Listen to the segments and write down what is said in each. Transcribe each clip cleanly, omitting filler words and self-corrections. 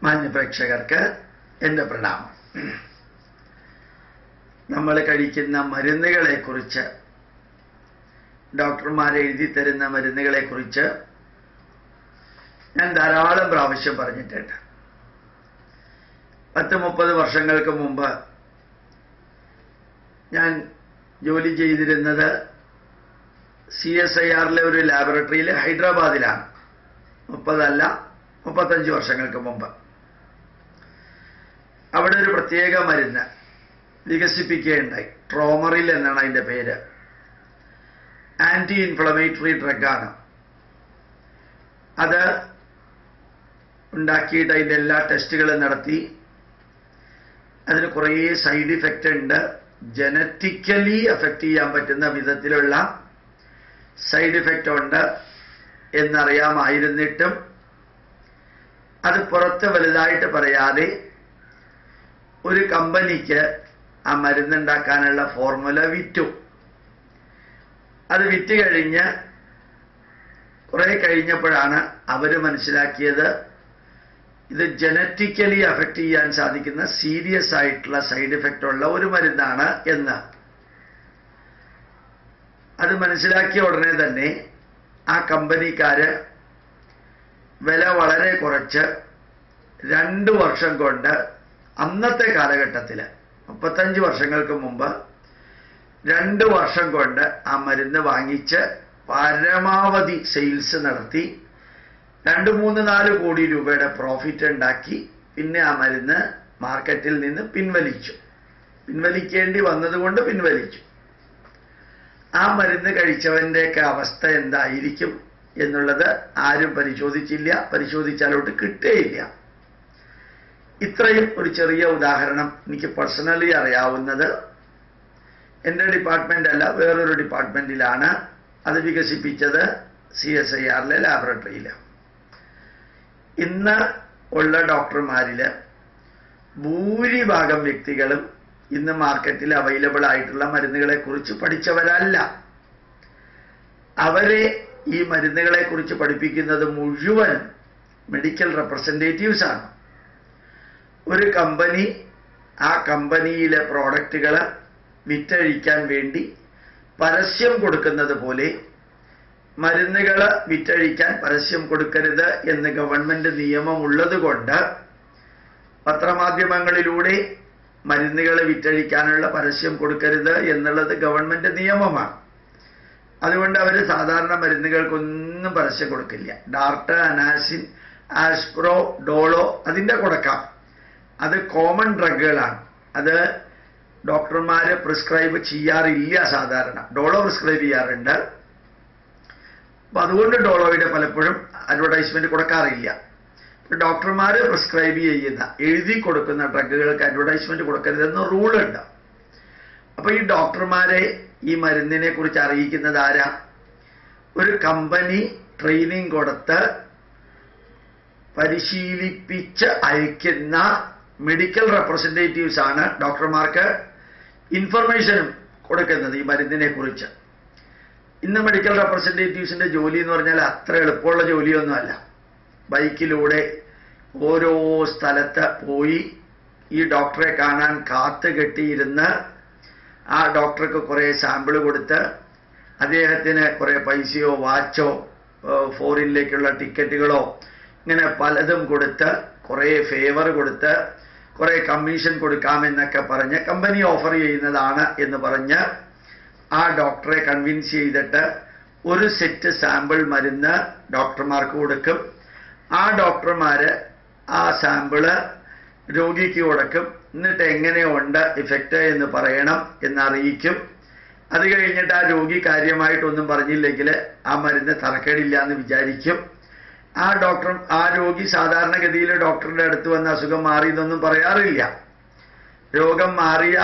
മാന്യപ്രേക്ഷകർക്ക് എൻ്റെ പ്രണാമം. നമ്മൾ കഴിക്കുന്ന മരുന്നുകളെക്കുറിച്ച്, ഡോക്ടർമാർ എഴുതി തരുന്ന മരുന്നുകളെക്കുറിച്ച് ഞാൻ ധാരാളം പ്രാവശ്യം പറഞ്ഞിട്ടുണ്ട്. 10-30 വർഷങ്ങൾക്ക് മുമ്പ് ഞാൻ ജോലി ചെയ്തിരുന്നത് CSIRലെ ഒരു ലാബറട്ടറിയിൽ ഹൈദരാബാദിലാണ്. 30 അല്ല 35 വർഷങ്ങൾക്ക് മുമ്പ്. അവിടെ ഒരു പ്രത്യേക മരുന്ന് വികസിപ്പിക്കുകയുണ്ടായി. ട്രോമറിൽ എന്നാണ് അതിൻ്റെ പേര്. ആന്റി ഇൻഫ്ലമേറ്ററി ഡ്രഗാണ്. അത് ഉണ്ടാക്കിയിട്ട് അതിൻ്റെ എല്ലാ ടെസ്റ്റുകളും നടത്തി. അതിന് കുറേ സൈഡ് ഇഫക്റ്റ് ഉണ്ട്. ജനറ്റിക്കലി അഫക്റ്റ് ചെയ്യാൻ പറ്റുന്ന വിധത്തിലുള്ള സൈഡ് ഇഫക്റ്റ് ഉണ്ട് എന്നറിയാമായിരുന്നിട്ടും അത് പുറത്ത് വലുതായിട്ട് പറയാതെ ഒരു കമ്പനിക്ക് ആ മരുന്നുണ്ടാക്കാനുള്ള ഫോർമുല വിറ്റു. അത് വിറ്റ് കഴിഞ്ഞ് കുറെ കഴിഞ്ഞപ്പോഴാണ് അവർ മനസ്സിലാക്കിയത് ഇത് ജനറ്റിക്കലി അഫക്റ്റ് ചെയ്യാൻ സാധിക്കുന്ന സീരിയസ് ആയിട്ടുള്ള സൈഡ് ഇഫക്റ്റ് ഉള്ള ഒരു മരുന്നാണ് എന്ന്. അത് മനസ്സിലാക്കിയ ഉടനെ തന്നെ ആ കമ്പനിക്കാര് വില വളരെ കുറച്ച് 2 വർഷം കൊണ്ട്, അന്നത്തെ കാലഘട്ടത്തിൽ 35 വർഷങ്ങൾക്ക് മുമ്പ് 2 വർഷം കൊണ്ട് ആ മരുന്ന് വാങ്ങിച്ച് പരമാവധി സെയിൽസ് നടത്തി 2-3-4 കോടി രൂപയുടെ പ്രോഫിറ്റ് ഉണ്ടാക്കി. പിന്നെ ആ മരുന്ന് മാർക്കറ്റിൽ നിന്ന് പിൻവലിക്കേണ്ടി വന്നതുകൊണ്ട് പിൻവലിച്ചു. ആ മരുന്ന് കഴിച്ചവൻ്റെയൊക്കെ അവസ്ഥ എന്തായിരിക്കും എന്നുള്ളത് ആരും പരിശോധിച്ചില്ല. പരിശോധിച്ചാലോട്ട് കിട്ടേയില്ല. ഇത്രയും ഒരു ചെറിയ ഉദാഹരണം എനിക്ക് പേഴ്സണലി അറിയാവുന്നത് എൻ്റെ ഡിപ്പാർട്ട്മെൻ്റ് അല്ല, വേറൊരു ഡിപ്പാർട്ട്മെൻറ്റിലാണ്. അത് വികസിപ്പിച്ചത് CSIRലെ ലാബറട്ടറിയിൽ. ഇന്ന് ഉള്ള ഡോക്ടർമാരിൽ ഭൂരിഭാഗം വ്യക്തികളും ഇന്ന് മാർക്കറ്റിൽ അവൈലബിൾ ആയിട്ടുള്ള മരുന്നുകളെക്കുറിച്ച് പഠിച്ചവരല്ല. അവരെ ഈ മരുന്നുകളെക്കുറിച്ച് പഠിപ്പിക്കുന്നത് മുഴുവൻ മെഡിക്കൽ റെപ്രസെൻറ്റേറ്റീവ്സ് ആണ്. ഒരു കമ്പനി ആ കമ്പനിയിലെ പ്രോഡക്റ്റുകൾ വിറ്റഴിക്കാൻ വേണ്ടി പരസ്യം കൊടുക്കുന്നത് പോലെ മരുന്നുകൾ വിറ്റഴിക്കാൻ പരസ്യം കൊടുക്കരുത് എന്ന് ഗവൺമെന്റ് നിയമമുള്ളത് കൊണ്ട് പത്രമാധ്യമങ്ങളിലൂടെ മരുന്നുകൾ വിറ്റഴിക്കാനുള്ള പരസ്യം കൊടുക്കരുത് എന്നുള്ളത് ഗവൺമെന്റ് നിയമമാണ്. അതുകൊണ്ട് അവർ സാധാരണ മരുന്നുകൾക്കൊന്നും പരസ്യം കൊടുക്കില്ല. ഡാർട്ട്, അനാസിൻ, ആസ്പ്രോ, ഡോളോ അതിൻ്റെ കൊടുക്കാം. അത് കോമൺ ഡ്രഗുകളാണ്. അത് ഡോക്ടർമാർ പ്രിസ്ക്രൈബ് ചെയ്യാറില്ല. സാധാരണ ഡോളോ പ്രിസ്ക്രൈബ് ചെയ്യാറുണ്ട്. അപ്പം അതുകൊണ്ട് ഡോളോയുടെ പലപ്പോഴും അഡ്വർടൈസ്മെന്റ് കൊടുക്കാറില്ല. ഡോക്ടർമാർ പ്രിസ്ക്രൈബ് ചെയ്യുന്ന, എഴുതി കൊടുക്കുന്ന ഡ്രഗുകൾക്ക് അഡ്വർടൈസ്മെന്റ് കൊടുക്കരുതെന്ന് റൂളുണ്ട്. അപ്പൊ ഈ ഡോക്ടർമാരെ ഈ മരുന്നിനെ കുറിച്ച് അറിയിക്കുന്നത് ആരാ? ഒരു കമ്പനി ട്രെയിനിങ് കൊടുത്ത് പരിശീലിപ്പിച്ച് അയക്കുന്ന മെഡിക്കൽ റെപ്രസെൻറ്റേറ്റീവ്സ് ആണ് ഡോക്ടർമാർക്ക് ഇൻഫർമേഷനും കൊടുക്കുന്നത് ഈ മരുന്നിനെ കുറിച്ച്. ഇന്ന് മെഡിക്കൽ റെപ്രസെൻറ്റേറ്റീവ്സിന്റെ ജോലി എന്ന് പറഞ്ഞാൽ അത്ര എളുപ്പമുള്ള ജോലിയൊന്നുമല്ല. ബൈക്കിലൂടെ ഓരോ സ്ഥലത്ത് പോയി ഈ ഡോക്ടറെ കാണാൻ കാത്തു കെട്ടിയിരുന്ന് ആ ഡോക്ടർക്ക് കുറേ സാമ്പിൾ കൊടുത്ത് അദ്ദേഹത്തിന് കുറേ പൈസയോ വാച്ചോ ഫോറിനിലേക്കുള്ള ടിക്കറ്റുകളോ ഇങ്ങനെ പലതും കൊടുത്ത് കുറേ ഫേവർ കൊടുത്ത് കുറേ കമ്മീഷൻ കൊടുക്കാമെന്നൊക്കെ പറഞ്ഞ് കമ്പനി ഓഫർ ചെയ്യുന്നതാണ് എന്ന് പറഞ്ഞ് ആ ഡോക്ടറെ കൺവിൻസ് ചെയ്തിട്ട് ഒരു സെറ്റ് സാമ്പിൾ മരുന്ന് ഡോക്ടർമാർക്ക് കൊടുക്കും. ആ ഡോക്ടർമാര് ആ സാമ്പിള് രോഗിക്ക് കൊടുക്കും. എന്നിട്ട് എങ്ങനെയുണ്ട് ഇഫക്റ്റ് എന്ന് പറയണം എന്നറിയിക്കും. അത് കഴിഞ്ഞിട്ട് ആ രോഗി കാര്യമായിട്ടൊന്നും പറഞ്ഞില്ലെങ്കിൽ ആ മരുന്ന് തറക്കേടില്ല എന്ന് വിചാരിക്കും. ആ രോഗി സാധാരണഗതിയിൽ ഡോക്ടറുടെ അടുത്ത് വന്ന അസുഖം മാറി എന്നൊന്നും പറയാറില്ല. രോഗം മാറിയ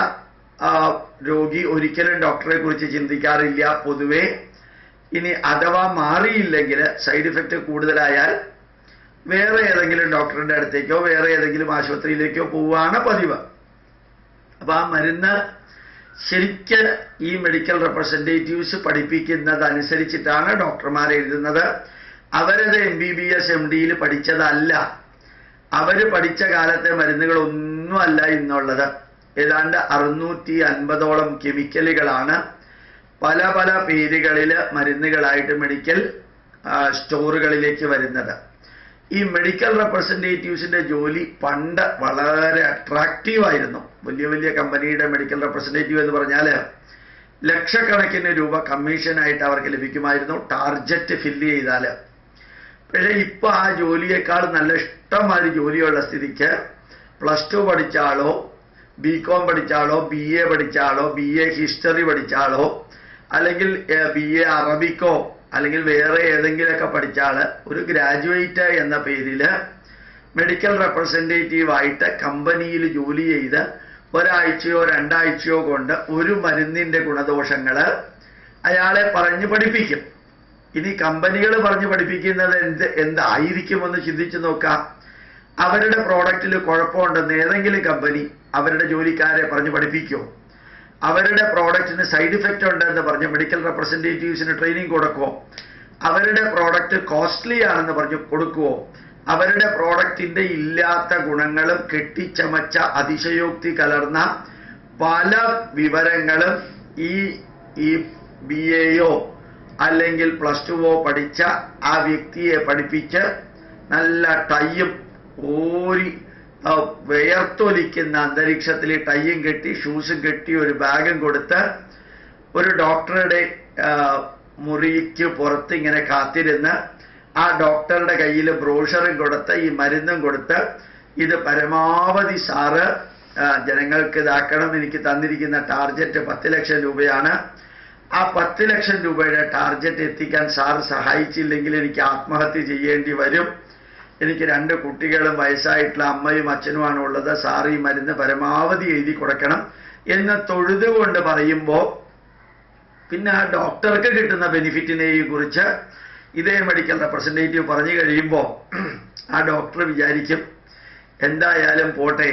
രോഗി ഒരിക്കലും ഡോക്ടറെ കുറിച്ച് ചിന്തിക്കാറില്ല പൊതുവെ. ഇനി അഥവാ മാറിയില്ലെങ്കിൽ, സൈഡ് ഇഫക്റ്റ് കൂടുതലായാൽ വേറെ ഏതെങ്കിലും ഡോക്ടറിന്റെ അടുത്തേക്കോ വേറെ ഏതെങ്കിലും ആശുപത്രിയിലേക്കോ പോവുകയാണ് പതിവ്. അപ്പൊ ആ മരുന്ന് ശരിക്ക് ഈ മെഡിക്കൽ റെപ്രസെൻറ്റേറ്റീവ്സ് പഠിപ്പിക്കുന്നതനുസരിച്ചിട്ടാണ് ഡോക്ടർമാർ എഴുതുന്നത്. അവരത് MBBS MDയിൽ പഠിച്ചതല്ല. അവര് പഠിച്ച കാലത്തെ മരുന്നുകളൊന്നുമല്ല ഇന്നുള്ളത്. ഏതാണ്ട് 650ഓളം കെമിക്കലുകളാണ് പല പല പേരുകളിൽ മരുന്നുകളായിട്ട് മെഡിക്കൽ സ്റ്റോറുകളിലേക്ക് വരുന്നത്. ഈ മെഡിക്കൽ റെപ്രസെൻറ്റേറ്റീവ്സിന്റെ ജോലി പണ്ട് വളരെ അട്രാക്റ്റീവായിരുന്നു. വലിയ വലിയ കമ്പനിയുടെ മെഡിക്കൽ റെപ്രസെൻറ്റേറ്റീവ് എന്ന് പറഞ്ഞാൽ ലക്ഷക്കണക്കിന് രൂപ കമ്മീഷനായിട്ട് അവർക്ക് ലഭിക്കുമായിരുന്നു ടാർജറ്റ് ഫില്ല് ചെയ്താൽ. പക്ഷേ ഇപ്പോൾ ആ ജോലിയേക്കാൾ നല്ല ഇഷ്ടംമാതിരി ജോലിയുള്ള സ്ഥിതിക്ക് +2 പഠിച്ച ആളോ BCom പഠിച്ച ആളോ BA പഠിച്ച ആളോ BA ഹിസ്റ്ററി പഠിച്ച ആളോ അല്ലെങ്കിൽ BA അറബിക്കോ അല്ലെങ്കിൽ വേറെ ഏതെങ്കിലുമൊക്കെ പഠിച്ച ആള് ഒരു ഗ്രാജുവേറ്റ് എന്ന പേരിൽ മെഡിക്കൽ റെപ്രസെൻറ്റേറ്റീവായിട്ട് കമ്പനിയിൽ ജോലി ചെയ്ത് ഒരാഴ്ചയോ 2 ആഴ്ചയോ കൊണ്ട് ഒരു മരുന്നിൻ്റെ ഗുണദോഷങ്ങൾ അയാളെ പറഞ്ഞു പഠിപ്പിക്കും. ഇനി കമ്പനികൾ പറഞ്ഞു പഠിപ്പിക്കുന്നത് എന്തായിരിക്കുമെന്ന് ചിന്തിച്ചു നോക്കാം. അവരുടെ പ്രോഡക്റ്റിൽ കുഴപ്പമുണ്ടെന്ന് ഏതെങ്കിലും കമ്പനി അവരുടെ ജോലിക്കാരെ പറഞ്ഞു പഠിപ്പിക്കുമോ? അവരുടെ പ്രോഡക്റ്റിന് സൈഡ് ഇഫക്റ്റ് ഉണ്ടെന്ന് പറഞ്ഞ് മെഡിക്കൽ റെപ്രസെൻറ്റേറ്റീവ്സിന് ട്രെയിനിങ് കൊടുക്കുമോ? അവരുടെ പ്രോഡക്റ്റ് കോസ്റ്റ്ലി ആണെന്ന് പറഞ്ഞു കൊടുക്കുമോ? അവരുടെ പ്രോഡക്റ്റിൻ്റെ ഇല്ലാത്ത ഗുണങ്ങളും കെട്ടിച്ചമച്ച അതിശയോക്തി കലർന്ന പല വിവരങ്ങളും ഈ BAയോ അല്ലെങ്കിൽ +2ഓ പഠിച്ച ആ വ്യക്തിയെ പഠിപ്പിച്ച് നല്ല ടൈയും വിയർത്തൊലിക്കുന്ന അന്തരീക്ഷത്തിൽ ടൈയും കെട്ടി ഷൂസും കെട്ടി ഒരു ബാഗും കൊടുത്ത് ഒരു ഡോക്ടറുടെ മുറിക്ക് പുറത്ത് ഇങ്ങനെ കാത്തിരുന്ന് ആ ഡോക്ടറുടെ കയ്യിൽ ബ്രോഷറും കൊടുത്ത് ഈ മരുന്നും കൊടുത്ത് ഇത് പരമാവധി സാറ് ജനങ്ങൾക്ക് ഇതാക്കണം, എനിക്ക് തന്നിരിക്കുന്ന ടാർജറ്റ് 10 ലക്ഷം രൂപയാണ്, ആ 10 ലക്ഷം രൂപയുടെ ടാർജറ്റ് എത്തിക്കാൻ സാറ് സഹായിച്ചില്ലെങ്കിൽ എനിക്ക് ആത്മഹത്യ ചെയ്യേണ്ടി വരും, എനിക്ക് 2 കുട്ടികളും വയസ്സായിട്ടുള്ള അമ്മയും അച്ഛനുമാണ് ഉള്ളത്, സാർ ഈ മരുന്ന് പരമാവധി എഴുതി കൊടുക്കണം എന്ന് തൊഴുതുകൊണ്ട് പറയുമ്പോൾ പിന്നെ ആ ഡോക്ടർക്ക് കിട്ടുന്ന ബെനിഫിറ്റിനെയും കുറിച്ച് ഇതേ മെഡിക്കൽ റെപ്രസെൻറ്റേറ്റീവ് പറഞ്ഞു കഴിയുമ്പോൾ ആ ഡോക്ടർ വിചാരിക്കും എന്തായാലും പോട്ടെ,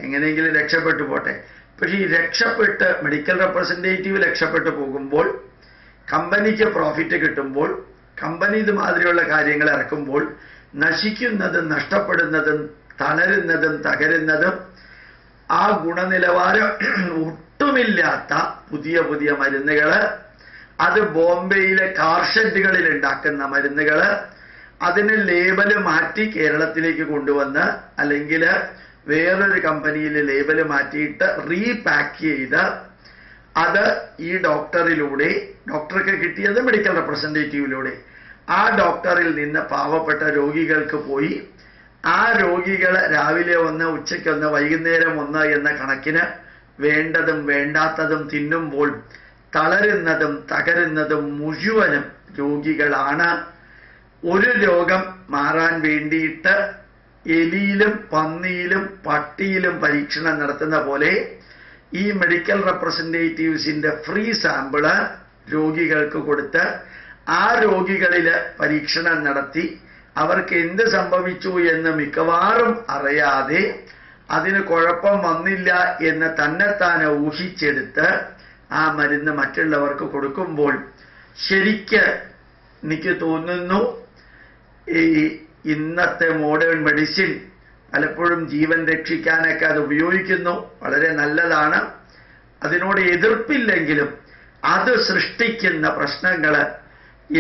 എങ്ങനെയെങ്കിലും രക്ഷപ്പെട്ടു പോട്ടെ. പക്ഷേ ഈ രക്ഷപ്പെട്ട് മെഡിക്കൽ റെപ്രസെൻറ്റേറ്റീവ് രക്ഷപ്പെട്ടു പോകുമ്പോൾ കമ്പനിക്ക് പ്രോഫിറ്റ് കിട്ടുമ്പോൾ കമ്പനി ഇതുമാതിരിയുള്ള കാര്യങ്ങൾ ഇറക്കുമ്പോൾ നശിക്കുന്നതും നഷ്ടപ്പെടുന്നതും തളരുന്നതും തകരുന്നതും ആ ഗുണനിലവാരം ഒട്ടുമില്ലാത്ത പുതിയ പുതിയ മരുന്നുകൾ, അത് ബോംബെയിലെ കാർ ഷെഡുകളിൽ ഉണ്ടാക്കുന്ന മരുന്നുകൾ, അതിന് ലേബല് മാറ്റി കേരളത്തിലേക്ക് കൊണ്ടുവന്ന് അല്ലെങ്കിൽ വേറൊരു കമ്പനിയിൽ ലേബല് മാറ്റിയിട്ട് റീപാക്ക് ചെയ്ത് അത് ഈ ഡോക്ടറിലൂടെ, ഡോക്ടർക്ക് കിട്ടിയത് മെഡിക്കൽ റെപ്രസെൻറ്റേറ്റീവിലൂടെ, ആ ഡോക്ടറിൽ നിന്ന് പാവപ്പെട്ട രോഗികൾക്ക് പോയി ആ രോഗികൾ രാവിലെ 1, ഉച്ചയ്ക്ക് 1, വൈകുന്നേരം 1 എന്ന കണക്കിന് വേണ്ടതും വേണ്ടാത്തതും തിന്നുമ്പോൾ തളരുന്നതും തകരുന്നതും മുഴുവനും രോഗികളാണ്. ഒരു രോഗം മാറാൻ വേണ്ടിയിട്ട് എലിയിലും പന്നിയിലും പട്ടിയിലും പരീക്ഷണം നടത്തുന്ന പോലെ ഈ മെഡിക്കൽ റെപ്രസെൻറ്റേറ്റീവ്സിൻ്റെ ഫ്രീ സാമ്പിള് രോഗികൾക്ക് കൊടുത്ത് ആ രോഗികളിൽ പരീക്ഷണം നടത്തി അവർക്ക് എന്ത് സംഭവിച്ചു എന്ന് മിക്കവാറും അറിയാതെ അതിന് കുഴപ്പം വന്നില്ല എന്ന് തന്നെത്താനെ ഊഹിച്ചെടുത്ത് ആ മരുന്ന് മറ്റുള്ളവർക്ക് കൊടുക്കുമ്പോൾ ശരിക്ക് എനിക്ക് തോന്നുന്നു ഈ ഇന്നത്തെ മോഡേൺ മെഡിസിൻ പലപ്പോഴും ജീവൻ രക്ഷിക്കാനൊക്കെ അത് ഉപയോഗിക്കുന്നു, വളരെ നല്ലതാണ്, അതിനോട് എതിർപ്പില്ലെങ്കിലും അത് സൃഷ്ടിക്കുന്ന പ്രശ്നങ്ങൾ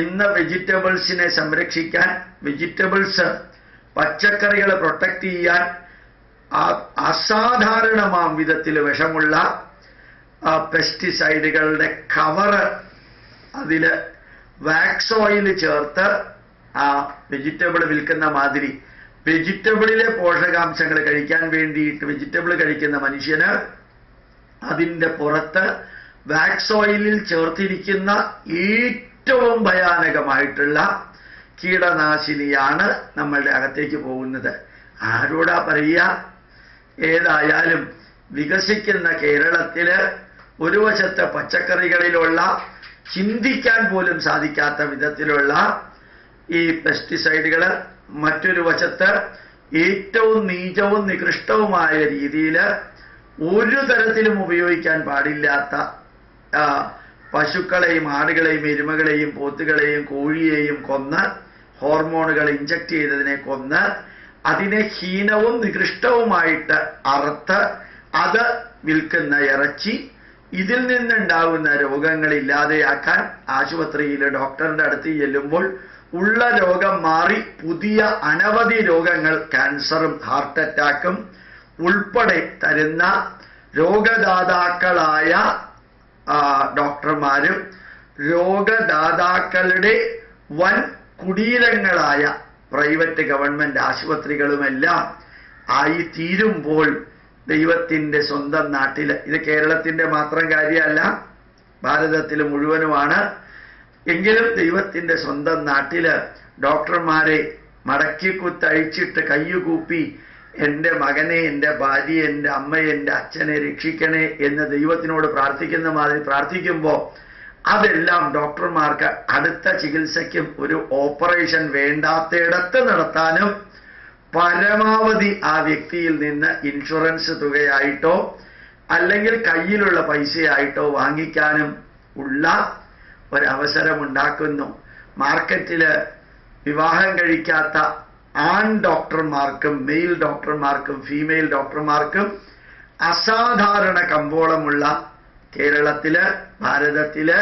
ഇന്ന് വെജിറ്റബിൾസിനെ സംരക്ഷിക്കാൻ, വെജിറ്റബിൾസ് പച്ചക്കറികളെ പ്രൊട്ടക്റ്റ് ചെയ്യാൻ അസാധാരണമാം വിധത്തിൽ വിഷമുള്ള പെസ്റ്റിസൈഡുകളുടെ കവറ് അതിൽ വാക്സ് ഓയിൽ ചേർത്ത് ആ വെജിറ്റബിൾ വിൽക്കുന്ന മാതിരി വെജിറ്റബിളിലെ പോഷകാംശങ്ങൾ കഴിക്കാൻ വേണ്ടിയിട്ട് വെജിറ്റബിൾ കഴിക്കുന്ന മനുഷ്യന് അതിൻ്റെ പുറത്ത് വാക്സ് ഓയിലിൽ ചേർത്തിരിക്കുന്ന ഏറ്റവും ഭയാനകമായിട്ടുള്ള കീടനാശിനിയാണ് നമ്മളുടെ അകത്തേക്ക് പോകുന്നത്. ആരോടാ പറയുക? ഏതായാലും വികസിക്കുന്ന കേരളത്തിൽ ഒരു വശത്തെ പച്ചക്കറികളിലുള്ള ചിന്തിക്കാൻ പോലും സാധിക്കാത്ത വിധത്തിലുള്ള ഈ പെസ്റ്റിസൈഡുകൾ, മറ്റൊരു വശത്ത് ഏറ്റവും നീചവും നികൃഷ്ടവുമായ രീതിയിൽ ഒരു തരത്തിലും ഉപയോഗിക്കാൻ പാടില്ലാത്ത പശുക്കളെയും ആടുകളെയും എരുമകളെയും പോത്തുകളെയും കോഴിയെയും കൊന്ന് ഹോർമോണുകൾ ഇഞ്ചക്ട് ചെയ്തതിനെ കൊന്ന് അതിനെ ഹീനവും നികൃഷ്ടവുമായിട്ട് അറുത്ത് അത് വിൽക്കുന്ന ഇറച്ചി, ഇതിൽ നിന്നുണ്ടാകുന്ന രോഗങ്ങൾ ഇല്ലാതെയാക്കാൻ ആശുപത്രിയിൽ ഡോക്ടറുടെ അടുത്ത് ചെല്ലുമ്പോൾ ഉള്ള രോഗം മാറി പുതിയ അനവധി രോഗങ്ങൾ, ക്യാൻസറും ഹാർട്ട് അറ്റാക്കും ഉൾപ്പെടെ തരുന്ന രോഗദാതാക്കളായ ഡോക്ടർമാരും രോഗദാതാക്കളുടെ വൻ കുടീരങ്ങളായ പ്രൈവറ്റ് ഗവൺമെന്റ് ആശുപത്രികളുമെല്ലാം ആയിത്തീരുമ്പോൾ ദൈവത്തിൻ്റെ സ്വന്തം നാട്ടിൽ, ഇത് കേരളത്തിൻ്റെ മാത്രം കാര്യമല്ല, ഭാരതത്തിൽ മുഴുവനുമാണ്, എങ്കിലും ദൈവത്തിൻ്റെ സ്വന്തം നാട്ടിൽ ഡോക്ടർമാരെ മടക്കി കുത്തഴിച്ചിട്ട് കയ്യുകൂപ്പി എൻ്റെ മകനെ, എൻ്റെ ഭാര്യയെ, എൻ്റെ അമ്മയെ, എൻ്റെ അച്ഛനെ രക്ഷിക്കണേ എന്ന് ദൈവത്തിനോട് പ്രാർത്ഥിക്കുന്ന മാതിരി പ്രാർത്ഥിക്കുമ്പോൾ അതെല്ലാം ഡോക്ടർമാർക്ക് അടുത്ത ചികിത്സയ്ക്കും ഒരു ഓപ്പറേഷൻ വേണ്ടാത്തയിടത്ത് നടത്താനും പരമാവധി ആ വ്യക്തിയിൽ നിന്ന് ഇൻഷുറൻസ് തുകയായിട്ടോ അല്ലെങ്കിൽ കയ്യിലുള്ള പൈസയായിട്ടോ വാങ്ങിക്കാനും ഉള്ള ഒരവസരമുണ്ടാക്കുന്നു. മാർക്കറ്റിൽ വിവാഹം കഴിക്കാത്ത ആൺ ഡോക്ടർമാർക്കും മെയിൽ ഡോക്ടർമാർക്കും ഫീമെയിൽ ഡോക്ടർമാർക്കും അസാധാരണ കമ്പോളമുള്ള കേരളത്തില്, ഭാരതത്തില്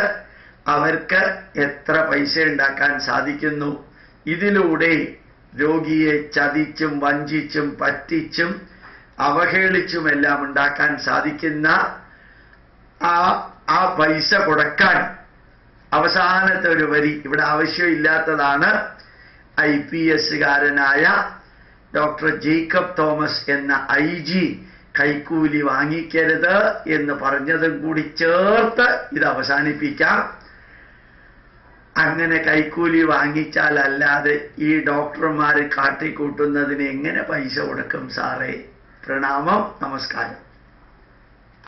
അവർക്ക് എത്ര പൈസ ഉണ്ടാക്കാൻ സാധിക്കുന്നു. ഇതിലൂടെ രോഗിയെ ചതിച്ചും വഞ്ചിച്ചും പറ്റിച്ചും അവഹേളിച്ചുമെല്ലാം ഉണ്ടാക്കാൻ സാധിക്കുന്ന ആ പൈസ കൊടുക്കാൻ അവസാനത്തെ ഒരു വരി ഇവിടെ ആവശ്യമില്ലാത്തതാണ്. IPS കാരനായ ഡോക്ടർ ജേക്കബ് തോമസ് എന്ന IG കൈക്കൂലി വാങ്ങിക്കരുത് എന്ന് പറഞ്ഞതും കൂടി ചേർത്ത് ഇത് അവസാനിപ്പിക്കാം. അങ്ങനെ കൈക്കൂലി വാങ്ങിച്ചാൽ അല്ലാതെ ഈ ഡോക്ടർമാർ കാട്ടിക്കൂട്ടുന്നതിന് എങ്ങനെ പൈസ കൊടുക്കും സാറേ? പ്രണാമം, നമസ്കാരം.